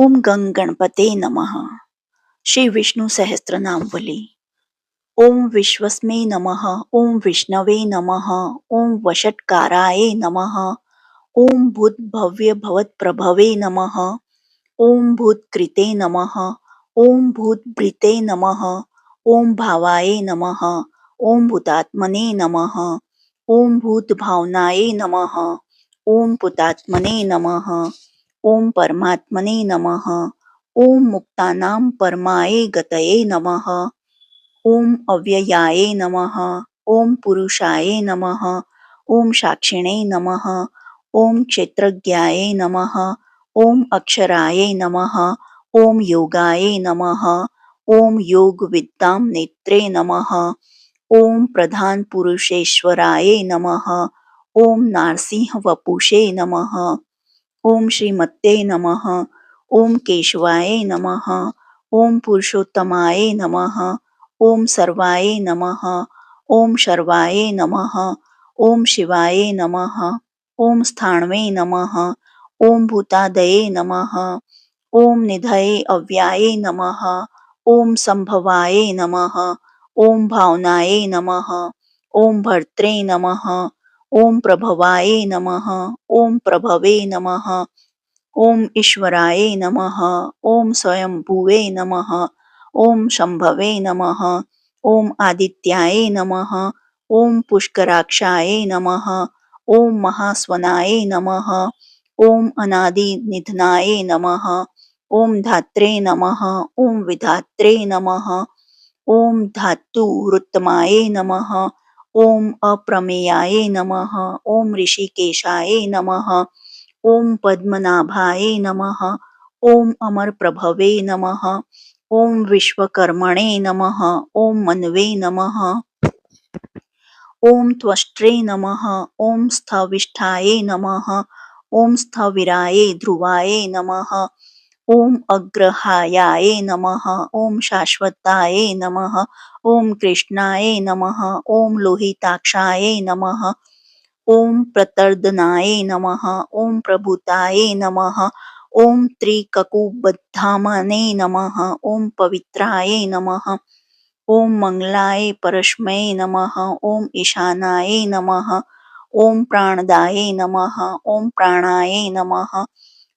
ओम गंगणपते नमः. श्री विष्णू सहस्त्रनामवली. ओम विश्वस्मे नमः. ओम विष्णवे नमः. ओम वषट्काराय नमः. ओम भूतभव्य भवत्प्रभवे नमः. ओम भूतकृते नमः. ओम भूतभृते नमः. ओम भावाय नमः. ओम भूतात्मने नमः. ओम भूतभावनाय नमः. ओम पुतात्मने नमः. ओम परमात्मने नमः. ओम मुक्तानां परमाय गतये नमः. ओम अव्ययाय नमः. ओम पुरुषाय नमः. ओम साक्षिणे नमः. ओम क्षेत्रज्ञाय नमः. ओम अक्षराय नमः. ओम योगाय नमः. ओम योगविद्यां नेत्रे नमः. ओम प्रधान पुरुषेश्वराय नमः. ओम नारसिंह वपुषे नमः. ओम श्रीमते नमः. ओम केशवाय नमः. ओम पुरुषोत्तमाय नमः. ओम सर्वाय नमः. ओम शर्वाय नमः. ओम शिवाय नमः. ओम स्थाणवे नमः. ओम भूतादये नमः. ओम निधये अव्याये नमः. ओम संभवाय नमः. ओम भावनाय नमः. ओम भर्त्रे नमः. ओम प्रभवाय नमः. ओम प्रभवे नमः. ओम ईश्वराय नमः. ओम स्वयंभुवे नमः. ओम शंभवे नमः. ओम आदित्याय नमः. ओम पुष्कराक्षाय नमः. ओम महास्वनाय नमः. ओम अनादि निधनाय नमः. ओम धात्रे नमः. ओम विधात्रे नमः. ओम धातुरुत्तमाय नमः. ओम अप्रमेयाय नमः. ओम ऋषिकेशाय नमः. ओम पद्मनाभाय नमः. ओम अमरप्रभवे नमः. ओम विश्वकर्मणे नमः. ओम मनवे नमः. ओम त्वष्ट्रे नमः. ओम स्थविष्ठाय नमः. ओम स्थविराय ध्रुवाय नमः. ओम अग्रहायाय नमः. ओम शाश्वताय नमः. ओम कृष्णाय नमः. ओम लोहिताक्षाय नमः. ओम प्रतर्दनाय नमः. ओम प्रभुताय नमः. ओम त्रिककुबधामने नमः. ओम पवित्राय नमः. ओम मंगलाय परस्मै नमः. ओम ईशानाय नमः. ओम प्राणदाय नमः. ओम प्राणाय नमः.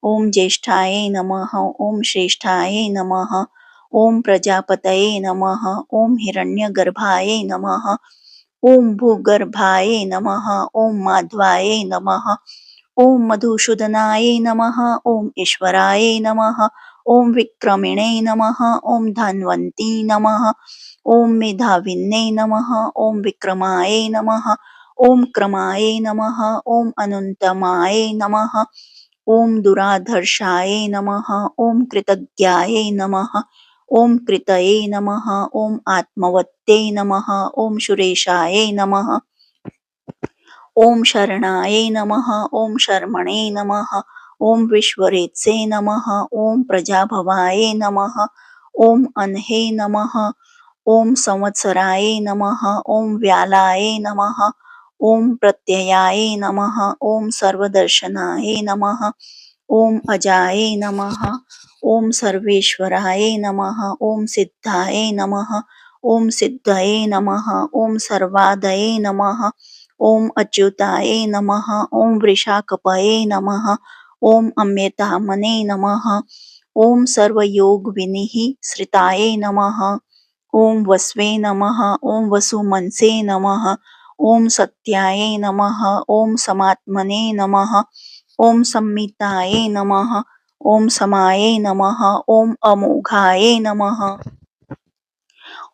ओम ज्येष्ठाय नमः. ओम श्रेष्ठाय नमः. ओम प्रजापतये नमः. ओम हिरण्यगर्भाय नमः. ओम भूगर्भाय नमः. ओम माध्वाय नमः. ओम मधुसूदनाय नमः. ओम ईश्वराय नमः. ओम विक्रमिणे नमः. ओम धन्वन्ती नमः. ओम मेधाविन्ने नमः. ओम विक्रमाय नमः. ओम क्रमाय नमः. ओम अनन्तमाय नमः. ओम दुराधर्षाय नमः. ओम कृतज्ञाय नमः. ओम कृतये नमः. ओम आत्मवत्ते नमः. ओम सुरेशाय नमः. ओम शरणाय नमः. ओम शर्मणे नमः. ओम विश्वरेत्से नमः. ओम प्रजाभवाय नमः. ओम अनहे नमः. ओम संवत्सराय नमः. ओम व्यालाय नमः. ओम प्रत्ययाय नमः. ओम सर्वदर्शनाय नमः. ओम अजाय नमः. ओम सर्वेश्वराय नमः. ओम सिद्धाय नमः. ओम सिद्धये नमः. ओम सर्वादये नमः. ओम अच्युताय नमः. ओम वृषाकपये नमः. ओम अम्यतामने नमः. ओम सर्वयोगविनिः श्रिताय नमः. ओम वस्वे नमः. ओम वसुमनसे नमः. ओम सत्याय नमः. ओम समात्मने नमः. ओम संमिताय नमः. ओम समाय नमः. ओम अमोघाय नमः.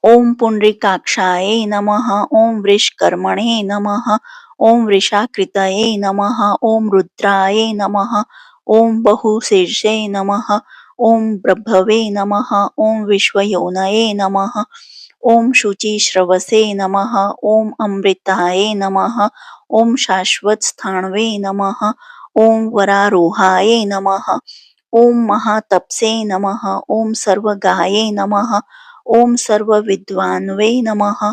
ओम पुंडरीकाक्षाय नमः. ओम वृषकर्मणे नमः. ओम वृषाकृतये नमः. ओम रुद्राय नमः. ओम बहुशीर्षे नमः. ओम ब्रभवे नमः. ओम विश्वयोनये नमः. ओम शुचिश्रवसे नमः. ओम अमृताय नमः. ओम शाश्वतस्थाणवे नमः. ओम वरारोहाय नमः. ओम महातपसे नमः. ओम सर्वगाये नमः. ओम सर्वविद्वान्वे नमः.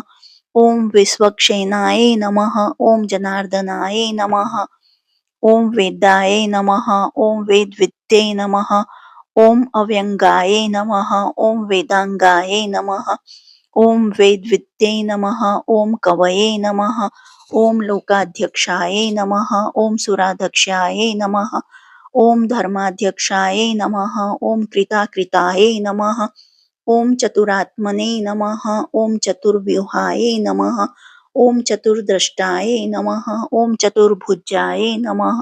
ओम विश्वक्षेनाय नमः. ओम जनार्दनाय नमः. ओम वेदाय नमः. ओम वेदविद्ये नमः. ॐ अव्यङ्गायै नमः। ॐ वेदाङ्गायै नमः। ॐ वेदविद्यै नमः। ॐ कवये नमः। ॐ लोकाध्यक्षायै नमः। ॐ सुराध्यक्षायै नमः। ॐ धर्माध्यक्षायै नमः। ॐ कृताकृतायै नमः। ॐ चतुरात्मने नमः। ॐ चतुर्व्यूहायै नमः। ॐ चतुर्द्रष्टायै नमः। ॐ चतुर्भुजायै नमः।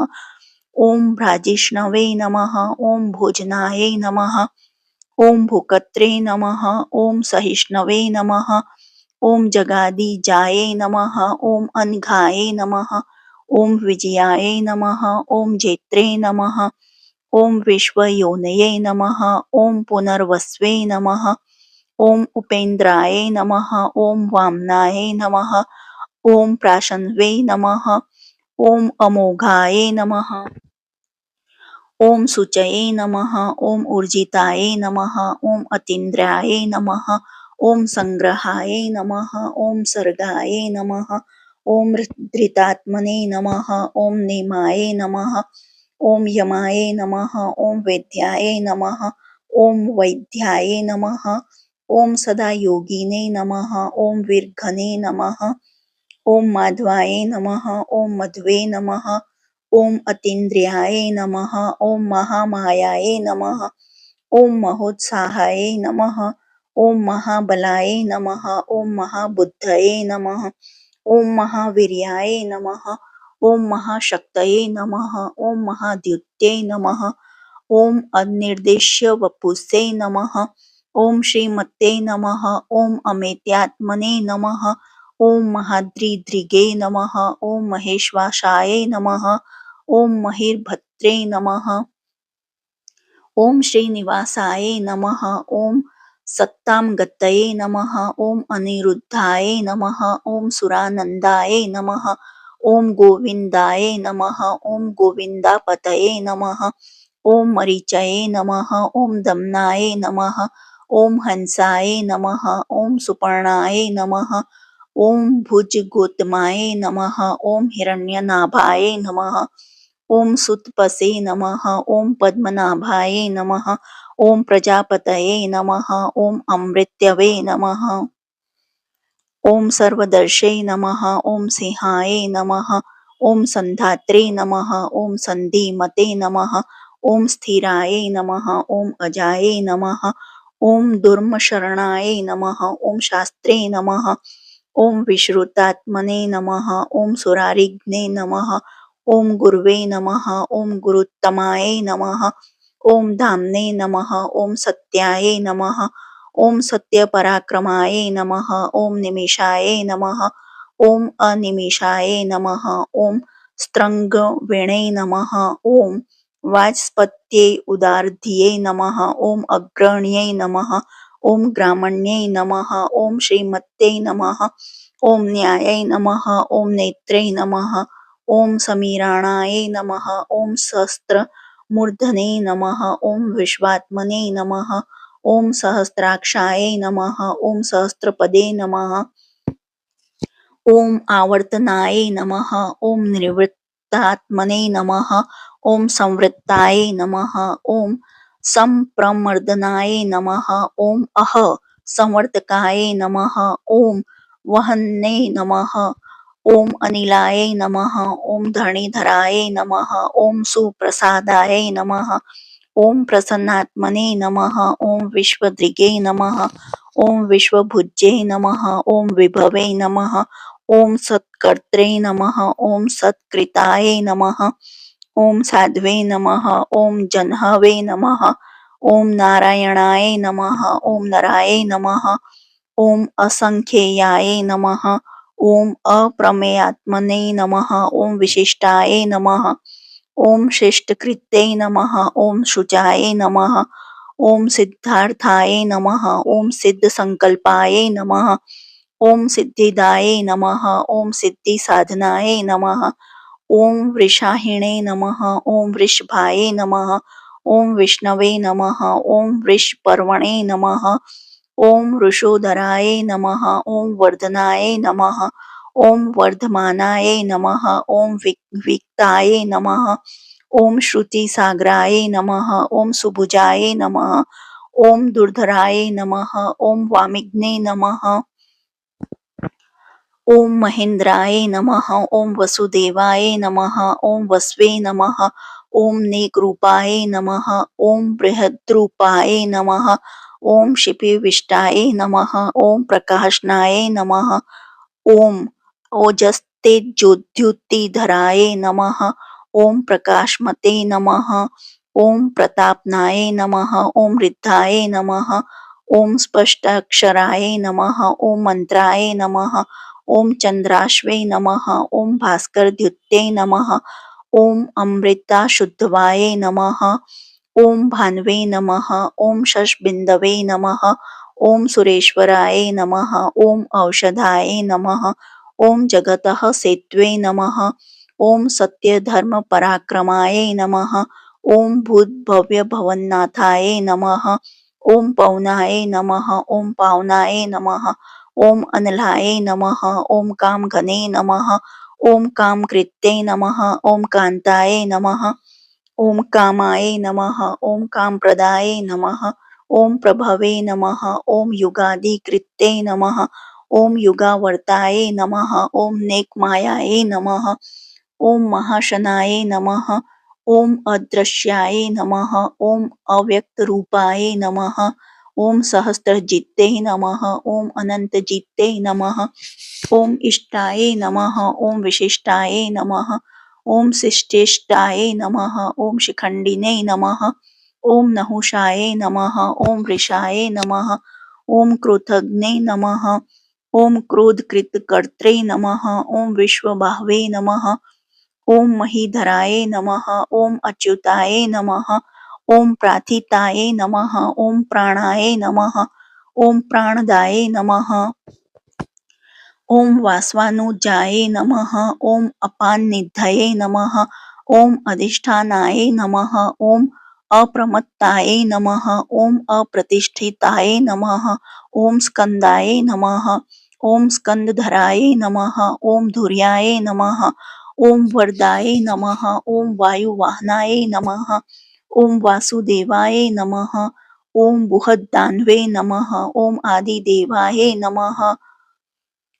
ॐ भ्राजिष्णवे नमः। ॐ भोजनायै नमः। ॐ भूकत्रे नमः। ॐ सहिष्णवे नमः। ॐ जगादिजायै नमः। ॐ अनघायै नमः। ॐ विजयायै नमः। ॐ जेत्रे नमः। ॐ विश्वयोनये नमः। ॐ पुनर्वस्वे नमः। ॐ उपेन्द्राय नमः। ॐ वामनाय नमः। ॐ प्राशन्वे नमः। ॐ अमोघाय नमः। ॐ शुचये नमः। ॐ ऊर्जिताय नमः। ॐ अतीन्द्राय नमः। ॐ संग्रहाय नमः। ॐ सर्गाय नमः। ॐ धृतात्मने नमः। ॐ नेमाय नमः। ॐ यमाय नमः। ॐ वेद्याय नमः। ॐ वैद्याय नमः। ॐ सदायोगिने नमः। ॐ वीर्घने नमः। ॐ माध्वाय नमः। ॐ मध्वे नमः। ॐ अतीन्द्रियाय नमः। ॐ महामायाय नमः। ॐ महोत्साहाय नमः। ॐ महाबलाय नमः। ॐ महाबुद्धये नमः। ॐ महावीर्याय नमः। ॐ महाशक्तये नमः। ॐ महाद्युत्ये नमः। ॐ अनिर्देश्य वपुषे नमः। ॐ श्रीमते नमः। ॐ अमेत्यात्मने नमः। ॐ महाद्रिदृगे नमः। ॐ महेश्वासाय नमः। ॐ महिर्भद्रे नमः। ॐ श्रीनिवासाय नमः। ॐ सत्तां गतये नमः। ॐ अनिरुद्धाय नमः। ॐ सुरानन्दाय नमः। ॐ गोविन्दाय नमः। ॐ गोविन्दापतये नमः। ॐ मरीचये नमः। ॐ दम्नाय नमः। ॐ हंसाय नमः। ॐ सुपर्णाय नमः। ॐ भुजगोत्तमाय नमः। ॐ हिरण्यनाभाय नमः। ॐ सुतपसे नमः। ॐ पद्मनाभाय नमः। ॐ प्रजापतये नमः। ॐ अमृत्यवे नमः। ॐ सर्वदर्शे नमः। ॐ सिंहाय नमः। ॐ सन्धात्रे नमः। ॐ सन्धिमते नमः। ॐ स्थिराय नमः। ॐ अजाय नमः। ॐ दुर्मशरणाय नमः। ॐ शास्त्रे नमः। ॐ विश्रुतात्मने नमः। ॐ सुरारिघ्ने नमः। ॐ गुर्वे नमः। ॐ गुरुत्तमाय नमः। ॐ धाम्ने नमः। ॐ सत्याय नमः। ॐ सत्यपराक्रमाय नमः। ॐ निमिषाय नमः। ॐ अनिमिषाय नमः। ॐ स्त्रङ्गवेणे नमः। ॐ वाचस्पत्ये उदार्ध्यै नमः। ॐ अग्रण्यै नमः। ॐ ग्रामण्यै नमः। ॐ श्रीमत्यै नमः। ॐ न्यायै नमः। ॐ नेत्रै नमः। ॐ समीराणाय नमः। ॐ सहस्त्रमूर्धने नमः। ॐ विश्वात्मने नमः। ॐ सहस्राक्षाय नमः। ॐ सहस्रपदे नमः। ॐ आवर्तनाय नमः। ॐ निवृत्तात्मने नमः। ॐ संवृत्ताय नमः। ॐ सम्प्रमर्दनाय नमः। ॐ अह संवर्तकाय नमः। ॐ वह्नये नमः। ॐ अनिलाय नमः। ॐ धरणीधराय नमः। ॐ सुप्रसादाय नमः। ॐ प्रसन्नात्मने नमः। ॐ विश्वदृगे नमः। ॐ विश्वभुजे नमः। ॐ विभवे नमः। ॐ सत्कर्त्रे नमः। ॐ सत्कृताय नमः। ॐ साध्वे नमः। ॐ जह्नवे नमः। ॐ नारायणाय नमः। ॐ नराय नमः। ॐ असंख्येयाय नमः। ॐ अप्रमेयात्मने नमः। ॐ विशिष्टाय नमः। ॐ श्रेष्ठकृत्यै नमः। ॐ शुचाय नमः। ॐ सिद्धार्थाय नमः। ॐ सिद्धसंकल्पाय नमः। ॐ सिद्धिदाय नमः। ॐ सिद्धिसाधनाय नमः। ॐ वृषाहिणे नमः। ॐ वृषभाय नमः। ॐ विष्णवे नमः। ॐ वृषपर्वणे नमः। ॐ वृषोदराय नमः। ॐ वर्धनाय नमः। ॐ वर्धमानाय नमः। ॐ विक्ताय नमः। ॐ श्रुतिसागराय नमः। ॐ सुभुजाय नमः। ॐ दुर्धराय नमः। ॐ वामिघ्ने नमः। ॐ महेन्द्राय नमः। ॐ वसुदेवाय नमः। ॐ वस्वे नमः। ॐ नेकरूपाय नमः। ॐ बृहद्रूपाय नमः। ॐ शिपिविष्टाय नमः। ॐ प्रकाशनाय नमः। ॐ ओजस्तेजोद्युतिधराय नमः। ॐ प्रकाशमते नमः। ॐ प्रतापनाय नमः। ॐ रिद्धाय नमः। ॐ स्पष्टाक्षराय नमः। ॐ मंत्राय नमः। ॐ चन्द्राश्वे नमः। ॐ भास्करद्युत्ये नमः। ॐ अमृताशुद्धवाय नमः। ॐ भान्वे नमः। ॐ शशबिन्दवे नमः। ॐ सुरेश्वराय नमः। ॐ औषधाय नमः। ॐ जगतः सेतवे नमः। ॐ सत्यधर्मपराक्रमाय नमः। ॐ भूतभव्यभवन्नाथाय नमः। ॐ पवनाय नमः। ॐ पावनाय नमः। ॐ अनलाय नमः। ॐ कामघने नमः। ॐ कामकृत्ये नमः। ॐ कान्ताय नमः। ॐ कामाय नमः। ॐ कामप्रदाय नमः। ॐ प्रभवे नमः। ॐ युगादिकृत्ये नमः। ॐ युगावर्ताय नमः। ॐ नेकमायाय नमः। ॐ महाशनाय नमः। ॐ अदृश्याय नमः। ॐ अव्यक्तरूपाय नमः। ॐ सहस्त्रजित्ते नमः। ॐ अनन्तजित्ते नमः। ॐ इष्टाय नमः। ॐ विशिष्टाय नमः। ॐ शिष्टेष्टाय नमः। ॐ शिखण्डिने नमः। ॐ नहुषाय नमः। ॐ वृषाय नमः। ॐ क्रोधग्ने नमः। ॐ क्रोधकृतकर्त्रे नमः। ॐ विश्वबाहवे नमः। ॐ महीधराय नमः। ॐ अच्युताय नमः। ॐ प्राथिताय नमः। ॐ प्राणाय नमः। ॐ प्राणदाय नमः। ॐ वासवानुजाय नमः। ॐ अपाननिधये नमः। ॐ अधिष्ठानाय नमः। ॐ अप्रमत्ताय नमः। ॐ अप्रतिष्ठिताय नमः। ॐ स्कन्दाय नमः। ॐ स्कन्दधराय नमः। ॐ धुर्याय नमः। ॐ वरदाय नमः। ॐ वायुवाहनाय नमः। ॐ वासुदेवाय नमः। ॐ बुहद्दान्वे नमः। ॐ आदिदेवाय नमः।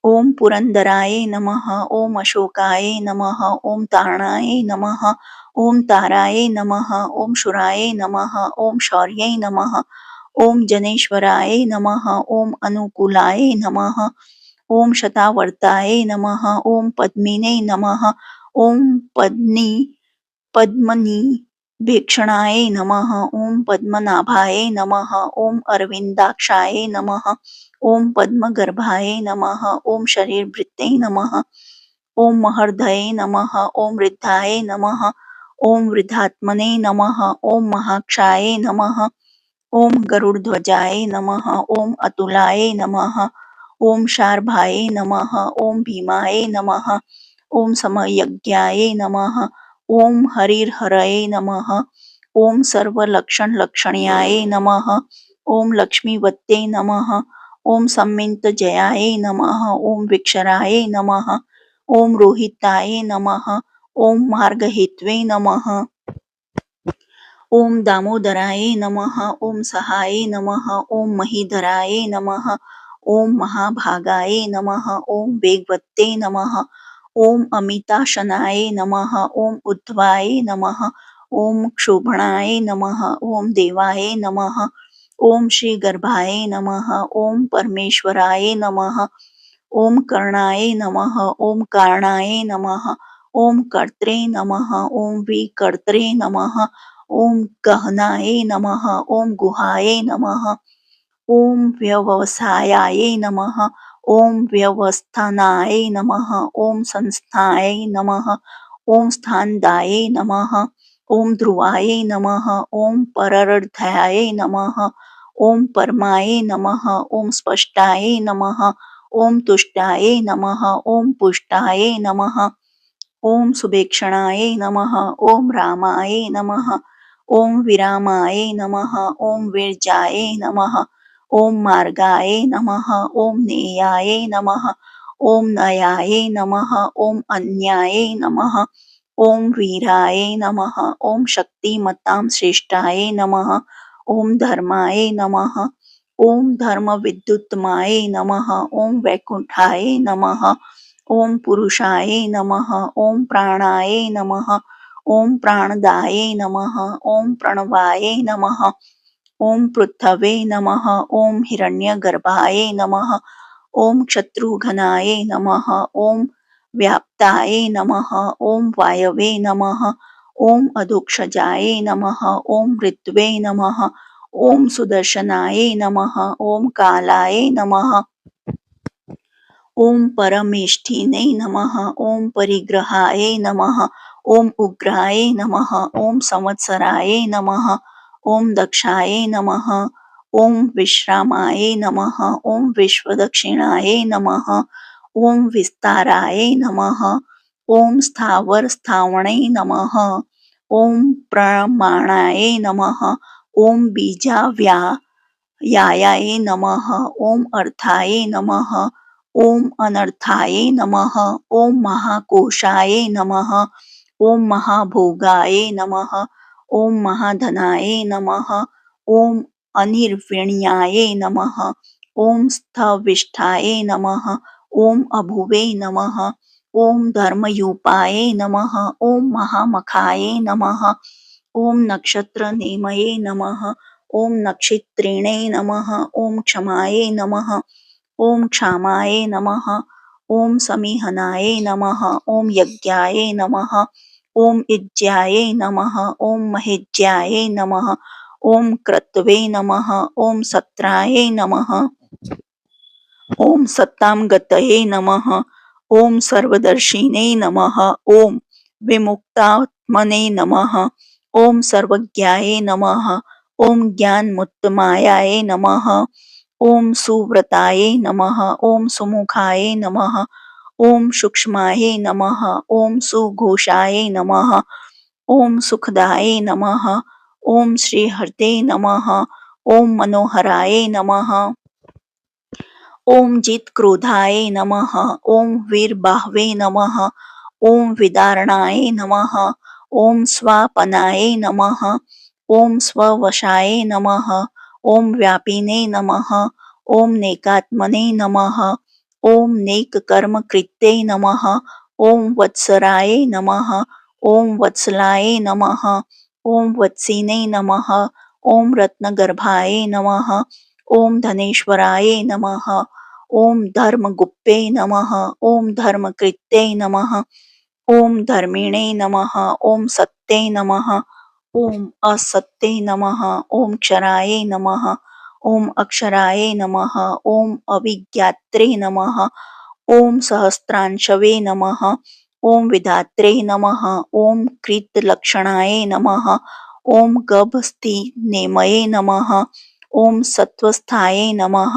ॐ पुरन्दराय नमः। ॐ अशोकाय नमः। ॐ तारणाय नमः। ॐ ताराय नमः। ॐ शूराय नमः। ॐ शौर्यै नमः। ॐ जनेश्वराय नमः। ॐ अनुकूलाय नमः। ॐ शतावर्ताय नमः। ॐ पद्मिने नमः। ॐ पद्मनी भीक्षणाय नमः। ॐ पद्मनाभाय नमः। ॐ अरविन्दाक्षाय नमः। ॐ पद्मगर्भाय नमः। ॐ शरीरभृत्यै नमः। ॐ महर्दये नमः। ॐ वृद्धाय नमः। ॐ वृद्धात्मने नमः। ॐ महाक्षाय नमः। ॐ गरुडध्वजाय नमः। ॐ अतुलाय नमः। ॐ शार्भाय नमः। ॐ भीमाय नमः। ॐ समयज्ञाय नमः। ॐ हरिर्हरये नमः। ॐ सर्वलक्षणलक्षण्याय नमः। ॐ लक्ष्मीवत्ते नमः। ॐ सम्मितजयाय नमः। ॐ विक्षराय नमः। ॐ रोहिताय नमः। ॐ मार्गहेत्वे नमः। ॐ दामोदराय नमः। ॐ सहाय नमः। ॐ महीधराय नमः। ॐ महाभागाय नमः। ॐ वेगवत्ते नमः। ॐ अमिताशनाय नमः। ॐ उद्ध्वाय नमः। ॐ क्षोभणाय नमः। ॐ देवाय नमः। ॐ श्रीगर्भाय नमः। ॐ परमेश्वराय नमः। ॐ कर्णाय नमः। ॐ कारणाय नमः। ॐ कर्त्रे नमः। ॐ विकर्त्रे नमः। ॐ गहनाय नमः। ॐ गुहाय नमः। ॐ व्यवसायाय नमः। ॐ व्यवस्थानाय नमः। ॐ संस्थाय नमः। ॐ स्थानदाय नमः। ॐ ध्रुवाय नमः। ॐ पररर्थाय नमः। ॐ परमाय नमः। ॐ स्पष्टाय नमः। ॐ तुष्टाय नमः। ॐ पुष्टाय नमः। ॐ सुभेक्षणाय नमः। ॐ रामाय नमः। ॐ विरामाय नमः। ॐ विरजाय नमः। ॐ मार्गाय नमः। ॐ नेयाय नमः। ॐ नयाय नमः। ॐ अन्याय नमः। ॐ वीराय नमः। ॐ शक्तिमतां श्रेष्ठाय नमः। ॐ धर्माय नमः। ॐ धर्मविद्युत्तमाय नमः। ॐ वैकुंठाय नमः। ॐ पुरुषाय नमः। ॐ प्राणाय नमः। ॐ प्राणदाय नमः। ॐ प्रणवाय नमः। ॐ पृथ्वे नमः। ॐ हिरण्यगर्भाय नमः। ॐ शत्रुघ्नाय नमः। ॐ व्याप्ताय नमः। ॐ वायवे नमः। ॐ अधोक्षजाय नमः। ॐ ऋत्वे नमः। ॐ सुदर्शनाय नमः। ॐ कालाय नमः। ॐ परमेष्ठिने नमः। ॐ परिग्रहाय नमः। ॐ उग्राय नमः। ॐ संवत्सराय नमः। ॐ दक्षाय नमः। ॐ विश्रामाय नमः। ॐ विश्वदक्षिणाय नमः। ॐ विस्ताराय नमः। ॐ स्थावर स्थावणे नमः। ॐ प्रमाणाय नमः। ॐ बीजाव्या यायाय नमः। ॐ अर्थाय नमः। ॐ अनर्थाय नमः। ॐ महाकोशाय नमः। ॐ महाभोगाय नमः। ॐ महाधनाय नमः। ॐ अनिर्विण्याय नमः। ॐ स्थविष्ठाय नमः। ॐ अभुवे नमः। ॐ धर्मयूपाय नमः। ॐ महामखाय नमः। ॐ नक्षत्रनेमये नमः। ॐ नक्षत्रिणे नमः। ॐ क्षमाय नमः। ॐ क्षामाय नमः। ॐ समीहनाय नमः। ॐ यज्ञाय नमः। ॐ इज्याय नमः। ॐ महेज्याय नमः। ॐ क्रतवे नमः। ॐ सत्राय नमः। ॐ सत्तां गतये नमः। ॐ सर्वदर्शिने नमः। ॐ विमुक्तात्मने नमः। ॐ सर्वज्ञाय नमः। ॐ ज्ञानमुत्तमायाय नमः। ॐ सुव्रताय नमः। ॐ सुमुखाय नमः। ॐ सूक्ष्माय नमः। ॐ सुघोषाय नमः। ॐ सुखदाय नमः। ॐ श्रीहर्ते नमः। ॐ मनोहराय नमः। ॐ जितक्रोधाय नमः। ॐ वीरबाहवे नमः। ॐ विदारणाय नमः। ॐ स्वापनाय नमः। ॐ स्ववशाय नमः। ॐ व्यापिने नमः। ॐ नेकात्मने नमः। ॐ नेककर्मकृत्ये नमः। ॐ वत्सराय नमः। ॐ वत्सलाय नमः। ॐ वत्सिने नमः। ॐ रत्नगर्भाय नमः। ॐ धनेश्वराय नमः। ॐ धर्मगुप्ते नमः। ॐ धर्मकृत्ये नमः। ॐ धर्मिणे नमः। ॐ सत्ये नमः। ॐ असत्ये नमः। ॐ क्षराय नमः। ॐ अक्षराय नमः। ॐ अविज्ञात्रे नमः। ॐ सहस्रांशवे नमः। ॐ विधात्रे नमः। ॐ कृतलक्षणाय नमः। ॐ गभस्तिनेमये नमः। ॐ सत्वस्थाय नमः।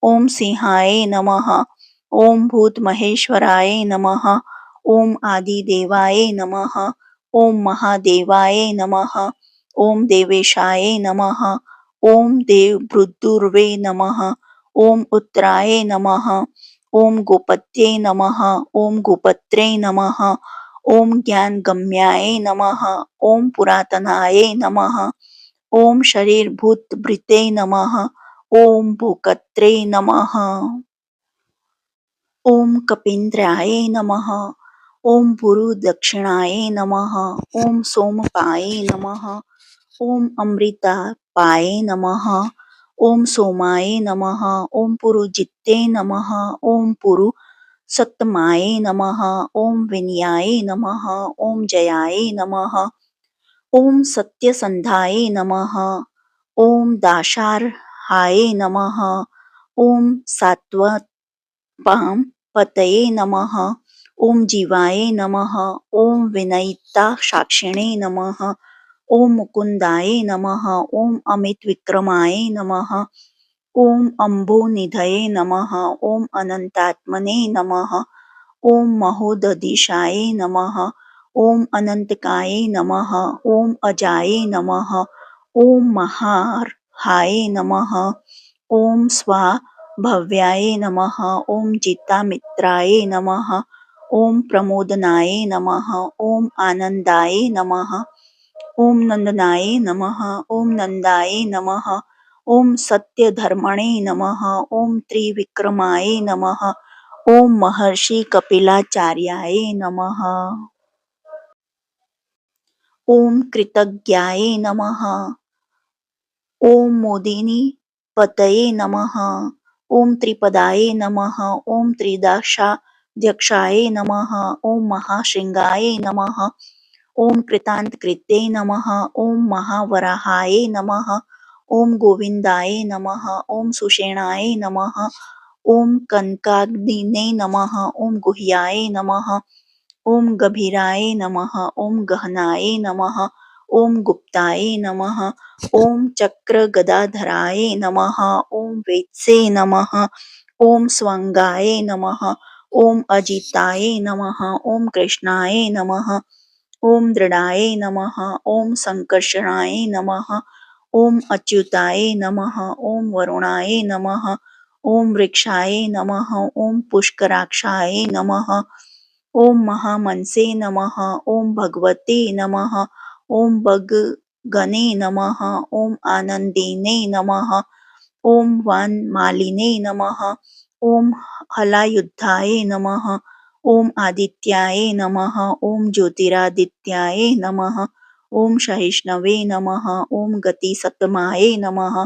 ॐ सिंहाय नमः। ॐ भूतमहेश्वराय नमः। ॐ आदिदेवाय नमः। ॐ महादेवाय नमः। ॐ देवेशाय नमः। ॐ देवभृद्दुर्वे नमः। ॐ उत्तराय नमः। ॐ गोपत्ये नमः। ॐ गोपत्रे नमः। ॐ ज्ञानगम्याय नमः। ॐ पुरातनाय नमः। ॐ शरीरभूतभृते नमः। ॐ भूकत्रे नमः। ॐ कपीन्द्राय नमः। ॐ पुरुदक्षिणाय नमः। ॐ सोमपाय नमः। ॐ अमृतापाय नमः। ॐ सोमाय नमः। ॐ पुरुजित्ते नमः। ॐ पुरुषोत्तमाय नमः। ॐ विनयाय नमः। ॐ जयाय नमः। ॐ सत्यसन्धाय नमः। ॐ दाशार्हाय नमः। ॐ सात्वतां पतये नमः। ॐ जीवाय नमः। ॐ विनयितासाक्षिणे नमः। ॐ मुकुन्दाय नमः। ॐ अमितविक्रमाय नमः। ॐ अम्बुनिधये नमः। ॐ अनन्तात्मने नमः। ॐ महोदधिशाय नमः। ॐ अनन्तकाय नमः। ॐ अजाय नमः। ॐ महार्हाय नमः। ॐ स्वाभव्याय नमः। ॐ जितामित्राय नमः। ओम प्रमोदनाय नमः। ओम आनंदाय नमः। ओम नंदनाय नमः। ओम नंदाय नमः। ओम सत्यधर्मणे नमः। ओम त्रिविक्रमाय नमः। ओम महर्षि कपिलाचार्याय नमः। ओम कृतज्ञाय नमः। ओम मोदिनी पतये नमः। ओम त्रिपदाय नमः। ओम त्रिदशाध्यक्षाय नमः। ओम महाशृंगाय नमः। ओम कृतांतकृते नमः। ओम महावराहाय नमः। ओम गोविंदाय नमः। ओम सुषेणाय नमः। ओम कनकाग्निने नमः। ओम गुह्याय नमः। ओम गभीराय नमः। ओम गहनाय नमः। ओम गुप्ताय नमः। ओम चक्र गदाधराय नमः। ओम वेत्से नमः। ओम स्वंगाय नमः। ओम अजिताय नमः। ओम कृष्णाय नमः। ओम दृढ़ाय नमः। ओम संकर्षणाय नमः। ओम अच्युताय नमः। ओम वरुणाय नमः। ओम वृक्षाय नमः। ओम पुष्कराक्षाय नमः। ओम महामनसे नमः। ओम भगवते नमः। ओम भगगणे नमः। ओम आनंदिने नमः। ओम वनमालिने नमः। ओम हलायुद्धाय नमः। ओम आदित्याय नमः। ओम ज्योतिरादित्याय नमः। ओम सहिष्णवे नमः। ओम गतिसतमाय नमः।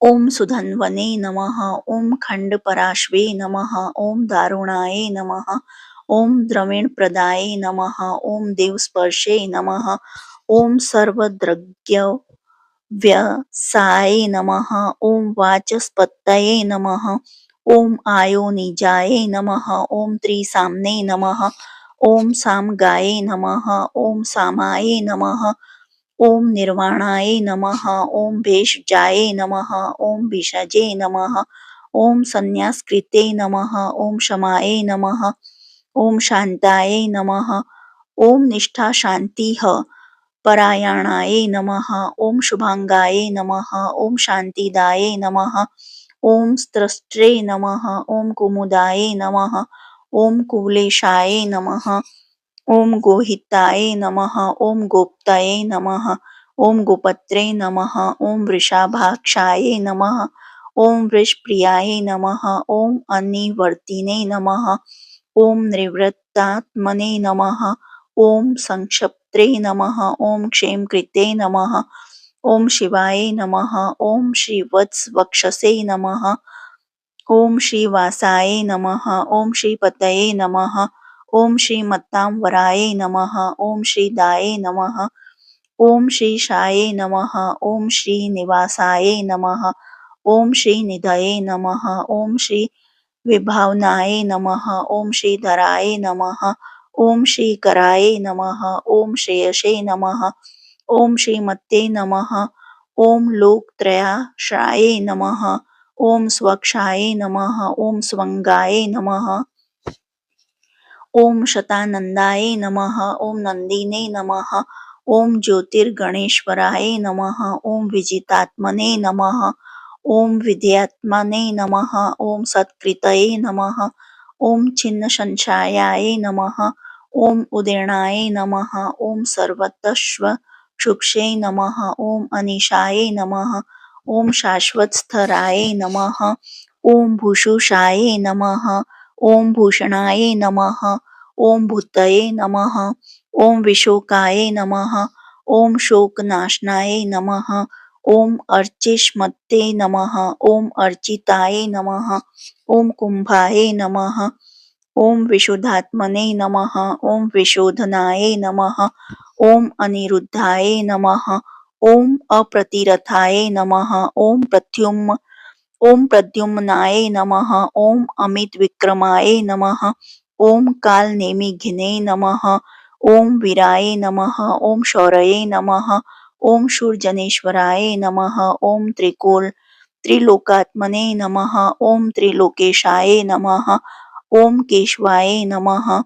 ओम सुधन्वने नमः। ओम खंडपराश्वे नमः। ओम दारुणाय नमः। ओम द्रविणप्रदाय नमः। ओम देवस्पर्शे नमः। ओम सर्वद्रव्यव्यसाय नमः। ओम वाचस्पतये नमः। ओम आयोनिजाय नमः। ओम त्रिसाम्ने नमः। ओम सामगाय नमः। ओम सामाय नमः। ओम निर्वाणाय नमः। ओम भेषजाय नमः। ओम भिषजे नमः। ओम संन्यासकृते नमः। ओम क्षमाय नमः। ओम शांताय नमः। ओम निष्ठा शांतिः परायणाय नमः। ओम शुभांगाय नमः। ओम शांतिदाय नमः। ओम स्त्रष्ट्रे नमः। ओम कुमुदाय नमः। ओम कुवलेशाय नमः। ओम गोहिताय नमः। ओम गोप्ताय नमः। ओम गोपत्रे नमः। ओम वृषाभाक्षाय नमः। ओम वृषप्रियाय नमः। ओम अनिवर्तिने नमः। ओम निवृत्तात्मने नमः। ओम संक्षिप्त्रे नमः। ओम क्षेमकृते नमः। ओम शिवाय नमः। ओम श्रीवत्सवक्षसे नमः। ओम श्रीवासाय नमः। ओम श्रीपतये नमः। ओम श्रीमत्तांवराय नमः। ओम श्रीदाय नमः। ओम श्रीशाय नमः। ओम श्रीनिवासाय नमः। ओम श्रीनिधये नमः। ओम श्री विभावनाय नमः। ओम श्रीधराय नमः। ओम श्रीकराय नमः। ओम श्रेयसे नमः। ओम श्रीमते नमः। ओम लोकत्रयाश्राय नमः। ओम स्वक्षाय नमः। ओम स्वंगाय नमः। ओम शतानंदाय नमः। ओम नंदिने नमः। ओम ज्योतिर्गणेश्वराय नमः। ओम विजितात्मने नमः। ओम विद्यात्मने नमः। ओम सत्कृतये नमः। ओम छिन्नसंशयाय नमः। ओम उदीर्णाय नमः। ओम सर्वतश्वक्षुषे नमः। ओम अनिशाय नमः। ओम शाश्वतस्थराय नमः। ओम भूषुषाय नमः। ओम भूषणाय नमः। ओम भूतये नमः। ओम विशोकाय नमः। ओम शोकनाशनाय नमः। ओम अर्चिष्मते नमः। ओम अर्चिताय नमः। ओम कुंभाय नमः। ओम विशुद्धात्मने नमः। ओम विशोधनाय नमः। ओम अनिरुद्धाय नमः। ओम अप्रतिरथाय नमः। ओम प्रद्युम्नाय नमः। ओम अमित विक्रमाय नमः। ओम कालनेमिघ्ने नमः। ओम वीराय नमः। ओम शौरये नमः। ओम शूरजनेश्वराय नमः। ओम त्रिलोकात्मने नमः। ओम त्रिलोकेशाय नमः। ओम केशवाय नमः।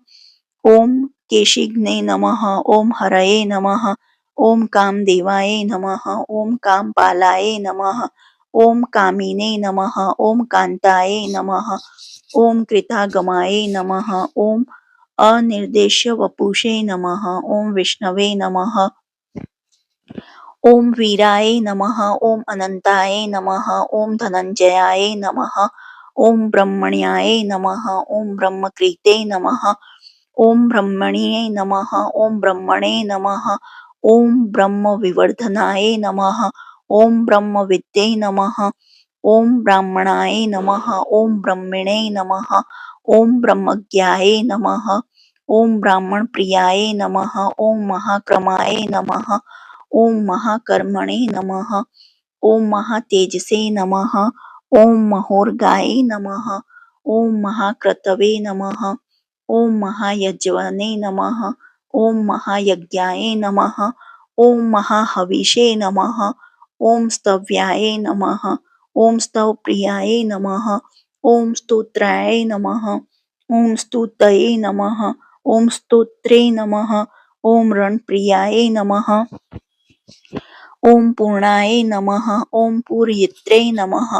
ओम केशिघ्ने नमः। ओम हरये नमः। ओम कामदेवाय नमः। ओम कामपालाय नमः। ॐ कामिने नमः ॐ कान्ताय नमः ॐ कृतागमाय नमः ॐ अनिर्देश्य वपुषे नमः ॐ विष्णवे नमः ॐ वीराय नमः ॐ अनन्ताय नमः ॐ धनञ्जयाय नमः ॐ ब्रह्मण्याय नमः ॐ ब्रह्मकृते नमः ॐ ब्रह्मण्ये नमः ॐ ब्रह्मणे नमः ॐ ब्रह्मविवर्धनाय नमः ॐ ब्रह्मविद्ये नमः ॐ ब्राह्मणाय नमः ॐ ब्रह्मिणे नमः ॐ ब्रह्मज्ञाय नमः ॐ ब्राह्मणप्रियाय नमः ॐ महाक्रमाय नमः ॐ महाकर्मणे नमः ॐ महातेजसे नमः ॐ महोर्गाय नमः ॐ महाक्रतवे नमः ॐ महायज्वने नमः ॐ महायज्ञाय नमः ॐ महाहविषे नमः ॐ स्तव्याय नमः ॐ स्तवप्रियाय नमः ॐ स्तोत्राय नमः ॐ स्तुतये नमः ॐ स्तोत्रे नमः ॐ रणप्रियाय नमः ॐ पूर्णाय नमः ॐ पूरयित्रे नमः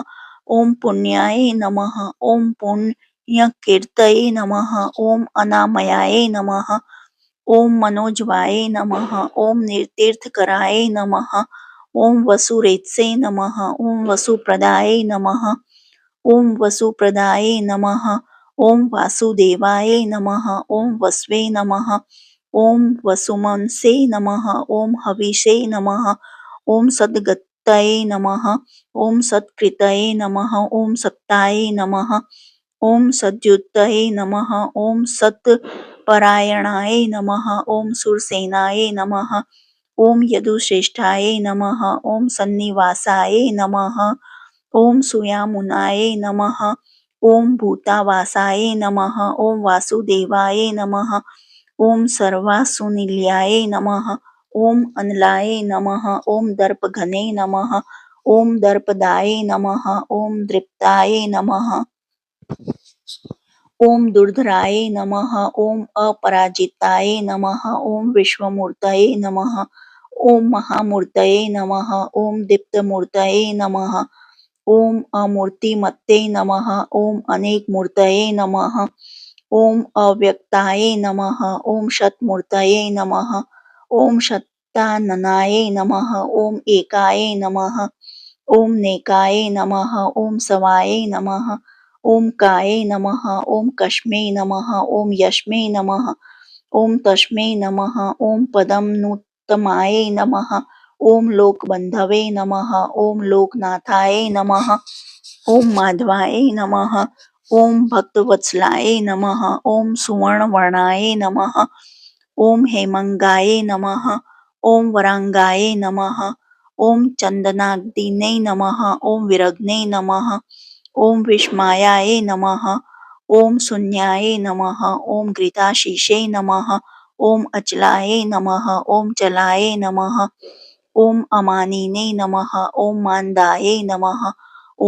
ॐ पुण्याय नमः ॐ पुण्यकीर्तये नमः ॐ अनामयाय नमः ॐ मनोजवाय नमः ॐ निर्तीर्थकराय नमः ॐ वसुरेत्से नमः ॐ वसुप्रदाय नमः ॐ वसुप्रदाय नमः ॐ वासुदेवाय नमः ॐ वस्वे नमः ॐ वसुमनसे नमः ॐ हविषे नमः ॐ सद्गतये नमः ॐ सत्कृतये नमः ॐ सत्ताय नमः ॐ सद्युतये नमः ॐ सत्परायणाय नमः ॐ सुरसेनाय नमः ॐ यदुश्रेष्ठाय नमः ॐ सन्निवासाय नमः ॐ सुयामुनाय नमः ॐ भूतावासाय नमः ॐ वासुदेवाय नमः ॐ सर्वासुनिलयाय नमः ॐ अनलाय नमः ॐ दर्पघने नमः ॐ दर्पदाय नमः ॐ दृप्ताय नमः ॐ दुर्धराय नमः ॐ अपराजिताय नमः ॐ विश्वमूर्तये नमः ॐ महामूर्तये नमः ॐ दीप्तमूर्तये नमः ॐ अमूर्तिमत्ते नमः ॐ अनेकमूर्तये नमः ॐ अव्यक्ताय नमः ॐ शतमूर्तये नमः ॐ शताननाय नमः ॐ एकाय नमः ॐ नेकाय नमः ॐ सवाय नमः ॐ काय नमः ॐ कस्मै नमः ॐ यस्मै नमः ॐ तस्मै नमः ॐ पदमनुत्तमाय नमः ॐ लोकबन्धवे नमः ॐ लोकनाथाय नमः ॐ माधवाय नमः ॐ भक्तवत्सलाय नमः ॐ सुवर्णवर्णाय नमः ॐ हेमंगाय नमः ॐ वरांगाय नमः ॐ चन्दनाग्निने नमः ॐ विरग्ने नमः ॐ विस्मायाय नमः ॐ शून्याय नमः ॐ घृताशीषे नमः ॐ अचलाय नमः ॐ चलाय नमः ॐ अमानिने नमः ॐ मान्दाय नमः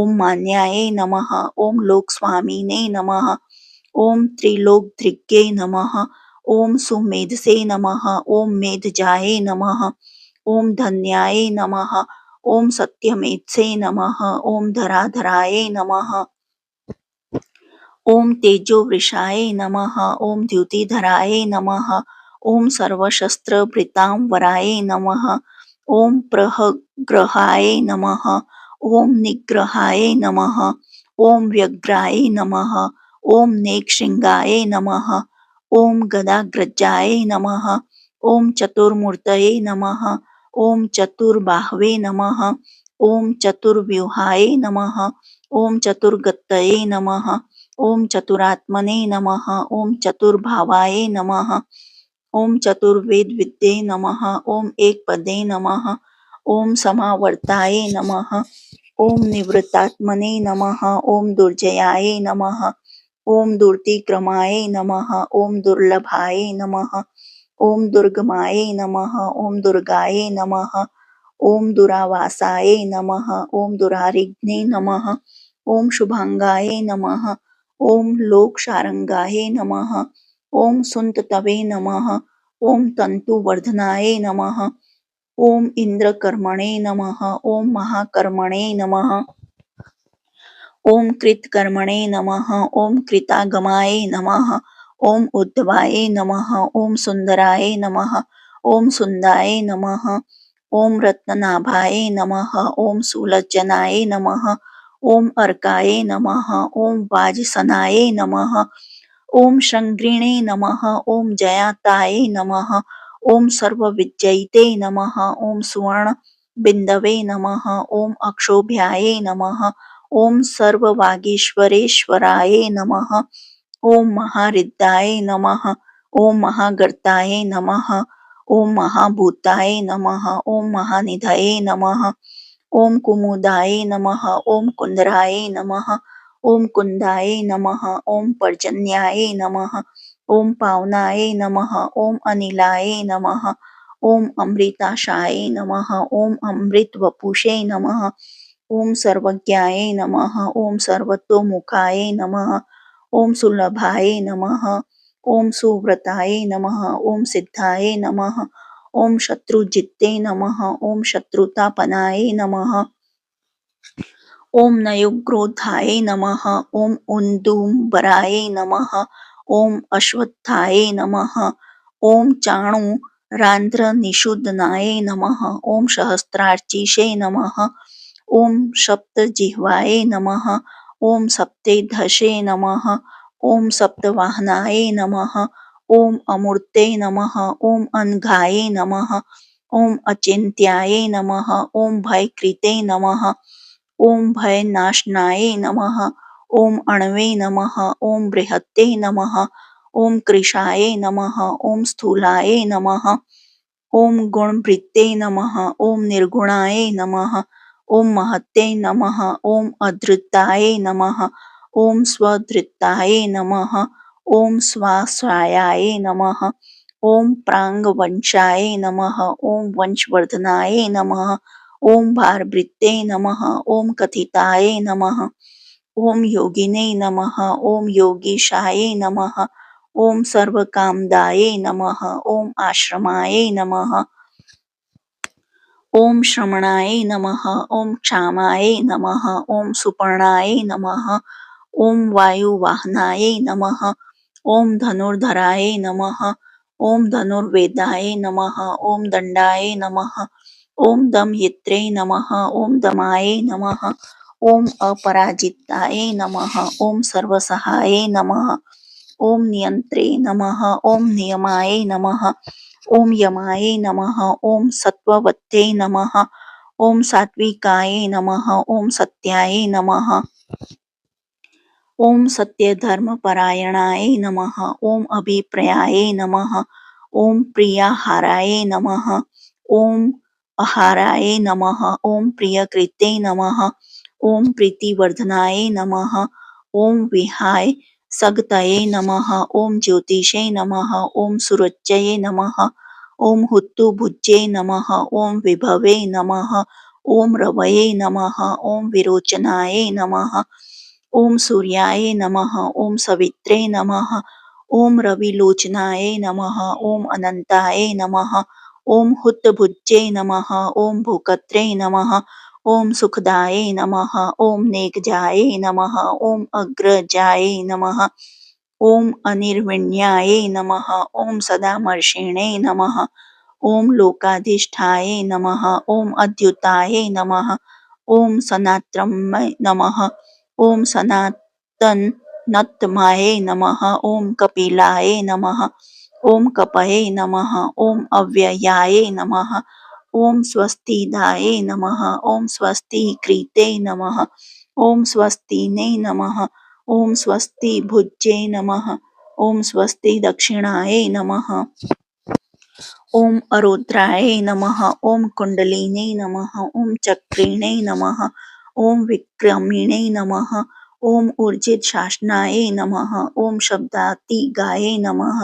ॐ मान्याय नमः ॐ लोकस्वामिने नमः ॐ त्रिलोकधृगे नमः ॐ सुमेधसे नमः ॐ मेधजाय नमः ॐ धन्याय नमः ॐ सत्यमेत्से नमः ॐ धराधराय नमः ॐ तेजोवृषाय नमः ॐ द्युतिधराय नमः ॐ सर्वशस्त्रभृतांवराय नमः ॐ प्रहग्रहाय नमः ॐ निग्रहाय नमः ॐ व्यग्राय नमः ॐ नेकशृङ्गाय नमः ॐ गदाग्रजाय नमः ॐ चतुर्मूर्तये नमः ॐ चतुर्बाहवे नमः ॐ चतुर्व्यूहाय नमः ॐ चतुर्गतये नमः ॐ चतुरात्मने नमः ॐ चतुर्भावाय नमः ॐ चतुर्वेदविद्ये नमः ॐ एकपदे नमः ॐ समावर्ताय नमः ॐ निवृत्तात्मने नमः ॐ दुर्जयाय नमः ॐ दुर्तिक्रमाय नमः ॐ दुर्लभाय नमः ॐ दुर्गमाय नमः ॐ दुर्गाय नमः ॐ दुरावासाय नमः ॐ दुरारिघ्ने नमः ॐ शुभांगाय नमः ॐ लोकशारंगाय नमः ॐ सुन्ततवे नमः ॐ तन्तुवर्धनाय नमः ॐ इन्द्रकर्मणे नमः। ॐ महाकर्मणे नमः। ॐ कृतकर्मणे नमः। ॐ कृतागमाय नमः। ॐ उद्धवाय नमः। ॐ सुन्दराय नमः। ॐ सुन्दाय नमः। ॐ रत्ननाभाय नमः। ॐ सुलोचनाय नमः। ॐ अर्काय नमः। ॐ वाजसनाय नमः। ॐ शृङ्गिणे नमः। ॐ जयाताय नमः। ॐ सर्वविजयिते नमः। ॐ सुवर्णबिन्दवे नमः। ॐ अक्षोभ्याय नमः। ॐ सर्ववागीश्वरेश्वराय नमः। ॐ महारिद्धाय नमः। ॐ महागर्ताय नमः। ॐ महाभूताय नमः। ॐ महानिधये नमः। ॐ कुमुदाय नमः। ॐ कुन्दराय नमः। ॐ कुन्दाय नमः। ॐ पर्जन्याय नमः। ॐ पावनाय नमः। ॐ अनिलाय नमः। ॐ अमृताशाय नमः। ॐ अमृतवपुषे नमः। ॐ सर्वज्ञाय नमः। ॐ सर्वतोमुखाय नमः। ॐ सुलभाय नमः। ॐ सुव्रताय नमः। ॐ सिद्धाय नमः। ॐ शत्रुजित्ते नमः। ॐ शत्रुतापनाय नमः। ॐ नयोग्रोधाय नमः। ॐ औदुम्बराय नमः। ॐ अश्वत्थाय नमः। ॐ चाणूरान्ध्रनिषूदनाय नमः। ॐ सहस्रार्चिषे नमः। ॐ सप्तजिह्वाय नमः। ॐ सप्तधशे नमः। ॐ सप्तवाहनाय नमः। ॐ अमूर्ते नमः। ॐ अनघाय नमः। ॐ अचिन्त्याय नमः। ॐ भयकृते नमः। ॐ भयनाशनाय नमः। ॐ अणवे नमः। ॐ बृहत्ते नमः। ॐ कृशाय नमः। ॐ स्थूलाय नमः। ॐ गुणभृत्ते नमः। ॐ निर्गुणाय नमः। ॐ महत्ते नमः। ॐ अधृताय नमः। ॐ स्वधृताय नमः। ॐ स्वाश्रयाय नमः। ॐ प्राङ्गवंशाय नमः। ॐ वंशवर्धनाय नमः। ॐ भारभृत्ते नमः। ॐ कथिताय नमः। ॐ योगिने नमः। ॐ योगीशाय नमः। ॐ सर्वकामदाय नमः। ॐ आश्रमाय नमः। ॐ श्रमणाय नमः। ॐ क्षामाय नमः। ॐ सुपर्णाय नमः। ॐ वायुवाहनाय नमः। ॐ धनुर्धराय नमः। ॐ धनुर्वेदाय नमः। ॐ दण्डाय नमः। ॐ दमयित्रे नमः। ॐ दमाय नमः। ॐ अपराजिताय नमः। ॐ सर्वसहाये नमः। ॐ नियन्त्रे नमः। ॐ नियमाय नमः। ॐ यमाय नमः। ॐ सत्त्ववत्ते नमः। ॐ सात्विकाय नमः। ॐ सत्याय नमः। ॐ सत्यधर्मपरायणाय नमः। ॐ अभिप्रायाय नमः। ॐ प्रियाहाराय नमः। ॐ आहाराय नमः। ॐ प्रियकृते नमः। ॐ प्रीतिवर्धनाय नमः। ॐ विहाय सगतये नमः। ॐ ज्योतिषे नमः। ॐ सुरुच्यये नमः। ॐ हुत्तुभुज्ये नमः। ॐ विभवे नमः। ॐ रवये नमः। ॐ विरोचनाय नमः। ॐ सूर्याय नमः। ॐ सवित्रे नमः। ॐ रविलोचनाय नमः। ॐ अनन्ताय नमः। ॐ हुतभुज्ये नमः। ॐ भूकत्रे नमः। ॐ सुखदाय नमः। ॐ नेकजाय नमः। ॐ अग्रजाय नमः। ॐ अनिर्विण्याय नमः। ॐ सदामर्षिणे नमः। ॐ लोकाधिष्ठाय नमः। ॐ अद्युताय नमः। ॐ सनातन्मै नमः। ॐ सनातनत्माय नमः। ॐ कपिलाय नमः। ॐ कपये नमः। ॐ अव्ययाय नमः। ॐ स्वस्तिदाय नमः। ॐ स्वस्तिकृते नमः। ॐ स्वस्तिने नमः। ॐ स्वस्तिभुजे नमः। ॐ स्वस्तिदक्षिणाय नमः। ॐ अरुद्राय नमः। ॐ कुण्डलिने नमः। ॐ चक्रिणे नमः। ॐ विक्रमिणे नमः। ॐ ऊर्जितशासनाय नमः। ॐ शब्दातिगाय नमः।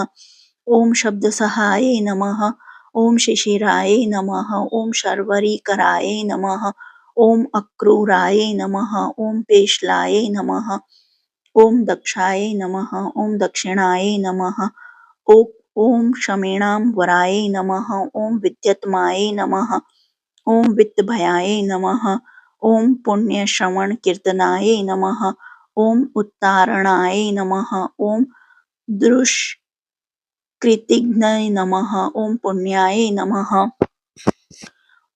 ॐ शब्दसहाय नमः। ॐ शिशिराय नमः। ॐ शर्वरीकराय नमः। ॐ अक्रूराय नमः। ॐ पेशलाय नमः। ॐ दक्षाय नमः। ॐ दक्षिणाय नमः। ॐ ओम क्षमेणां वराय नमः। ओम विद्यत्माय नमः। ओम वित्तभयाय नमः। ओम पुण्यश्रवण कीर्तनाय नमः। ओम उत्तारणाय नमः। ओम दुष्कृतिघ्नाय नमः। ओम पुण्याय नमः।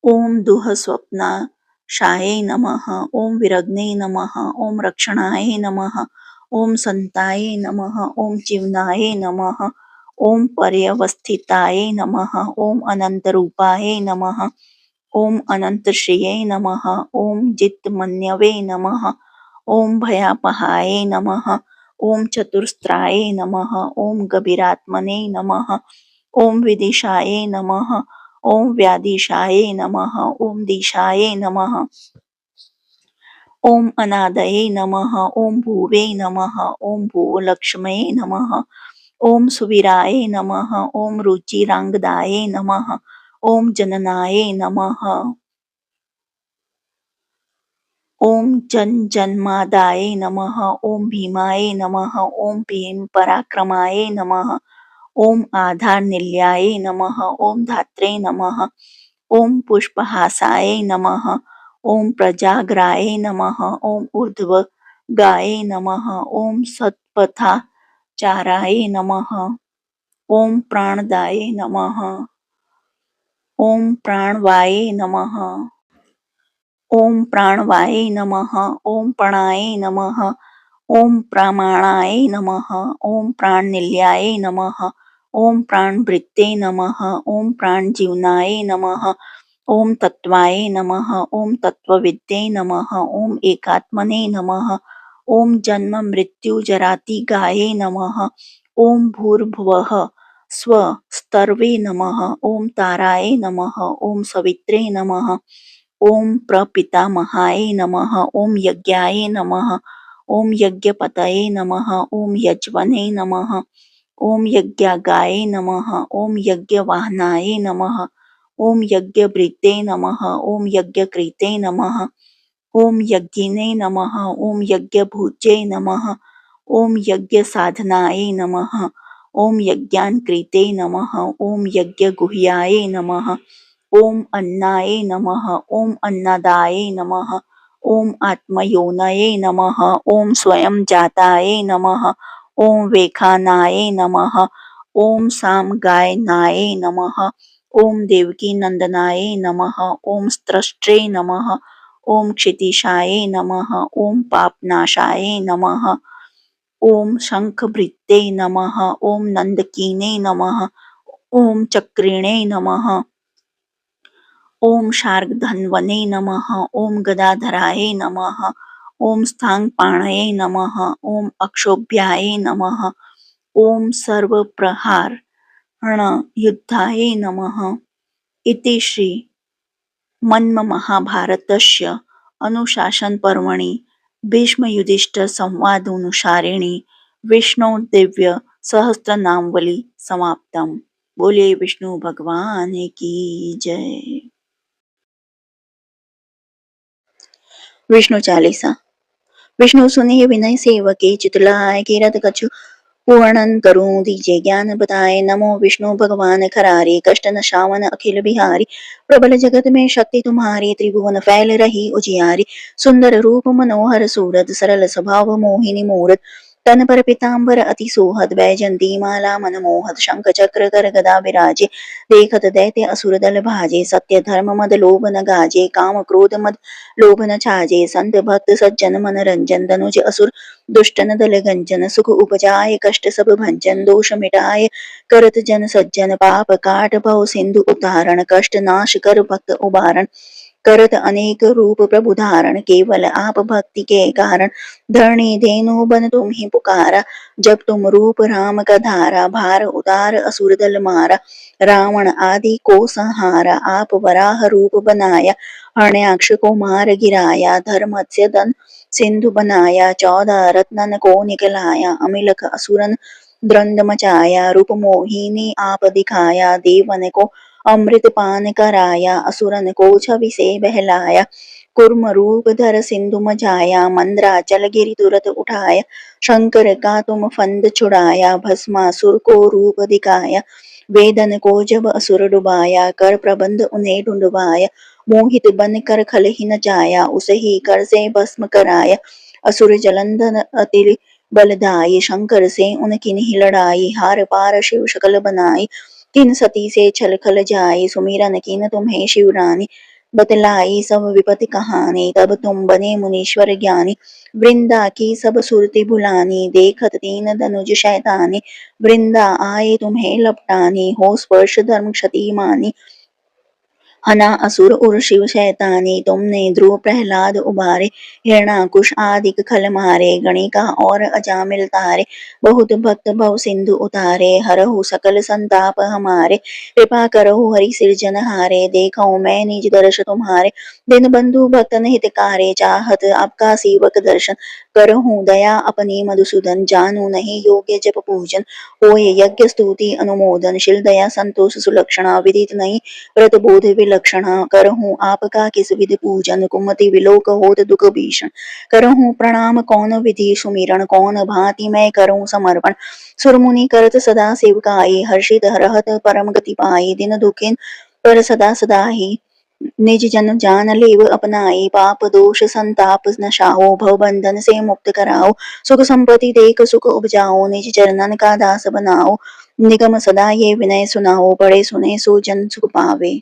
ओम दुःस्वप्नाशाय नमः। ओम विरग्ने नमः। ओम रक्षणाय नमः। ओम संताय नमः। ओम जीवनाय नमः। ओम पर्यवस्थिताय नमः। ओम अनंतरूपाय नमः। ओम अनंतश्रिये नमः। ओम जितमन्यवे नमः। ओम भयापहाय नमः। ओम चतुस्त्राय नमः। ओम गभीरात्मने नमः। ओम विदिशाय नमः। ओम व्याधिशाय नमः। ओम दिशाय नमः। ओम अनादये नमः। ओम भुवे नमः। ओम भुवलक्ष्मये नमः। ओम सुवीराय नमः। ओम रुचिरांगदाय नमः। ओम जननाय नमः। ओम जन्मादाय नमः। ओम भीमाय नमः। ओम भीम पराक्रमाय नमः। ओम आधारनिलयाय नमः। ओम धात्रे नमः। ओम पुष्पहासाय नमः। ओम प्रजाग्राय नमः। ओम ऊर्ध्वगाय नमः। ओम सत्पथाचाराय नमः। ओम प्राणदाय नमः। ओम प्राणवाय नमः। ओम प्राणवाय नमः। ओम प्राणाय नमः। ओम प्रमाणाय नमः। ओम प्राणनिलयाय नमः। ओम प्राणभृत्ते नमः। ओम प्राणजीवनाय नमः। ओम तत्वाय नमः। ओम तत्वविद्ये नमः। ओम एकात्मने नमः। ओम जन्म मृत्यु जराति नमः। ओम भूर्भुवः स्व स्तर्वे नमः। ओम ताराय नमः। ओम सवित्रे नमः। ओम प्रपितामहाय नमः। ओम यज्ञाय नमः। ओम यज्ञपतये नमः। ओम यज्वने नमः। ओम यज्ञगाय नमः। ओम यज्ञवाहनाय नमः। ओम यज्ञभृते नमः। ओम यज्ञकृते नमः। ओम यज्ञिने नमः। ओम यज्ञभुजे नमः। ओम यज्ञसाधनाय नमः। ओम यज्ञान्कृते नमः। ओम यज्ञगुह्याय नमः। ओम अन्नाय नमः। ओम अन्नदाय नमः। ओम आत्मयोनये नमः। ओम स्वयं जाताय नमः। ओम वेखानाय नमः। ओम सामगायनाय नमः। ओम देवकी नंदनाय नमः। ओम स्त्रष्ट्रे नमः। ओम क्षितिशाय नमः। ओम पापनाशाय नमः। ओम शंखभृत्ते नमः। ओम नंदकीने नमः। ओम चक्रिणे नमः। ओम शार्ङ्गधन्वने नमः। ओम गदाधराय नमः। ओम स्थाङ्गपाणये नमः। ओम अक्षोभ्याय नमः। ओम सर्वप्रहारणयुद्धाय नमः। इति श्री मन्महाभारतस्य अनुशासनपर्वणि भीष्मयुधिष्ठिरसंवादानुसारिणि विष्णोर्दिव्य सहस्त्रनामावली समाप्तम्। बोलिए विष्णु भगवान की जय। विष्णु चालीसा। विष्णु सुनिए विनय सेवके चितलाय कीरत कछु पूर्णन करूं दीजे ज्ञान बताए। नमो विष्णु भगवान खरारे कष्ट नशावन अखिल बिहारी। प्रबल जगत में शक्ति तुम्हारी त्रिभुवन फैल रही उजियारी। सुंदर रूप मनोहर सूरत सरल स्वभाव मोहिनी मूरत। तन पर पीतांबर अति सोहद बैजंती माला मन मोहत। शंख चक्र कर गदा विराजे देखत दैत्य असुर दल भाजे। सत्य धर्म मद लोभ न गाजे काम क्रोध मद लोभ न छाजे। संत भक्त सज्जन मन रंजन धनुज असुर दुष्टन दल गंजन। सुख उपजाय कष्ट सब भंजन दोष मिटाय करत जन सज्जन। पाप काट भव सिंधु उतारण कष्ट नाश कर भक्त उबारण। करत अनेक रूप प्रभु धारण केवल आप भक्ति के कारण। धरणी धेनु बन तुम ही पुकारा जब तुम रूप राम का धारा। भार उतार असुर दल मारा रावण आदि को संहारा। आप वराह रूप बनाया हरण्याक्ष को मार गिराया। धर्मस्य दन सिंधु बनाया 14 रत्नन को निकलाया। अमिलख असुरन द्रंद मचाया रूप मोहिनी आप दिखाया। देवन को अमृत पान कराया असुरन को छवि से बहलाया। कूर्म रूप धर सिंधु मझाया, मंद्राचल गिरि तुरत उठाया, शंकर का तुम फंद छुड़ाया, भस्मासुर को रूप दिखाया, वेदन को जब असुर डुबाया, कर प्रबंध उन्हें ढूंढवाया, मोहित बन कर खल ही न जाया, उसे ही कर से भस्म कराया, असुर जलंधर अति बलदाई, शंकर से उनकी नहीं लड़ाई, हार पार शिव शकल बनाई, किन सती से छल खल जाई, सुमिरन किन तुम्हें शिवरानी, बतलाई सब विपत्ति कहानी, तब तुम बने मुनीश्वर ज्ञानी, वृंदा की सब सुरति भुलानी, देखत तीन धनुज शैतानी, वृंदा आए तुम्हें लपटानी, हो स्पर्श धर्म क्षति मानी, हना असुर उर शिव शैतानी, तुमने ध्रुव प्रहलाद उबारे, हिरणाकुश आदिक खल मारे, गणिका और अजामिल तारे, बहुत भक्त भव सिंधु उतारे, हरहु सकल संताप हमारे, कृपा करहु हरि सिरजन हारे, देखो मैं निज दर्श तुम्हारे, दिन बंधु भक्त हितकारे, चाहत आपका सेवक दर्शन, करहु दया अपनी मधुसूदन, जानू नहीं योग्य जप पूजन, होय यज्ञ स्तुति अनुमोदन, शील दया संतोष सुलक्षणा, विदित नहीं व्रत बोध विलक्षणा, करहूँ आपका किस विधि पूजन, कुमति विलोक होत दुख भीषण, करहूँ प्रणाम कौन विधि सुमिरन, कौन भांति मैं करूँ समर्पण, सुरमुनि करत सदा सेवकाई, हर्षित रहत परम गति पाई, दिन दुखिन पर सदा सदा ही, निज जन जान लेव अपनाई, पाप दोष संताप नशाओ, भव बंधन से मुक्त कराओ, सुख संपत्ति देख सुख उपजाओ, निज चरणन का दास बनाओ, निगम सदा ये विनय सुनाओ, पढ़े सुने सो जन सुख पावे।